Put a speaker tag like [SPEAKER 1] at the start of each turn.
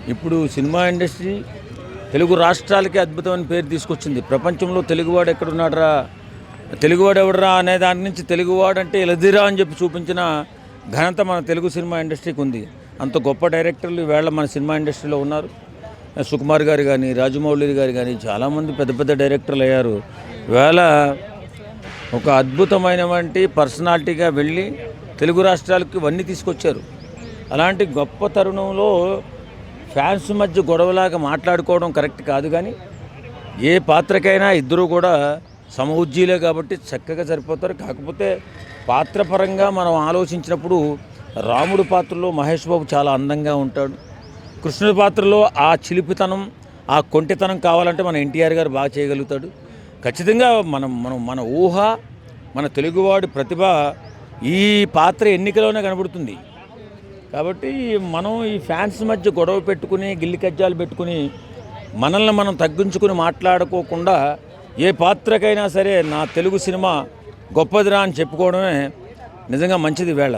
[SPEAKER 1] ఇప్పుడు cinema industry Telugu రాష్ట్రాలకి అద్భుతమైన పేరు తీసుకొచ్చింది. ప్రపంచంలో తెలుగువాడు ఎక్కడున్నాడురా, తెలుగువాడు ఎవడురా అనే దాని నుంచి తెలుగువాడు అంటే ఎలదిరా అని చెప్పి చూపించిన ఘనత మన తెలుగు సినిమా ఇండస్ట్రీకి ఉంది. అంత గొప్ప డైరెక్టర్లు ఈవేళ మన సినిమా ఇండస్ట్రీలో ఉన్నారు. సుకుమార్ గారు కానీ, రాజమౌళి గారు కానీ చాలామంది పెద్ద పెద్ద డైరెక్టర్లు అయ్యారు. ఈవేళ ఒక అద్భుతమైనటువంటి పర్సనాలిటీగా వెళ్ళి తెలుగు రాష్ట్రాలకు ఇవన్నీ తీసుకొచ్చారు. అలాంటి గొప్ప తరుణంలో ఫ్యాన్స్ మధ్య గొడవలాగా మాట్లాడుకోవడం కరెక్ట్ కాదు. కానీ ఏ పాత్రకైనా ఇద్దరు కూడా సమఉజ్జీలే కాబట్టి చక్కగా సరిపోతారు. కాకపోతే పాత్రపరంగా మనం ఆలోచించినప్పుడు రాముడు పాత్రలో మహేష్ బాబు చాలా అందంగా ఉంటాడు. కృష్ణుడి పాత్రలో ఆ చిలిపితనం, ఆ కొంటితనం కావాలంటే మన ఎన్టీఆర్ గారు బాగా చేయగలుగుతాడు. ఖచ్చితంగా మన ఊహ, మన తెలుగువాడి ప్రతిభ ఈ పాత్ర ఎన్నికలోనే కనబడుతుంది. కాబట్టి మనం ఈ ఫ్యాన్స్ మధ్య గొడవ పెట్టుకుని గిల్లి కజ్జాలు పెట్టుకుని మనల్ని మనం తగ్గించుకుని మాట్లాడుకోకుండా ఏ పాత్రకైనా సరే నా తెలుగు సినిమా గొప్పదిరా అని చెప్పుకోవడమే నిజంగా మంచిది వేళ.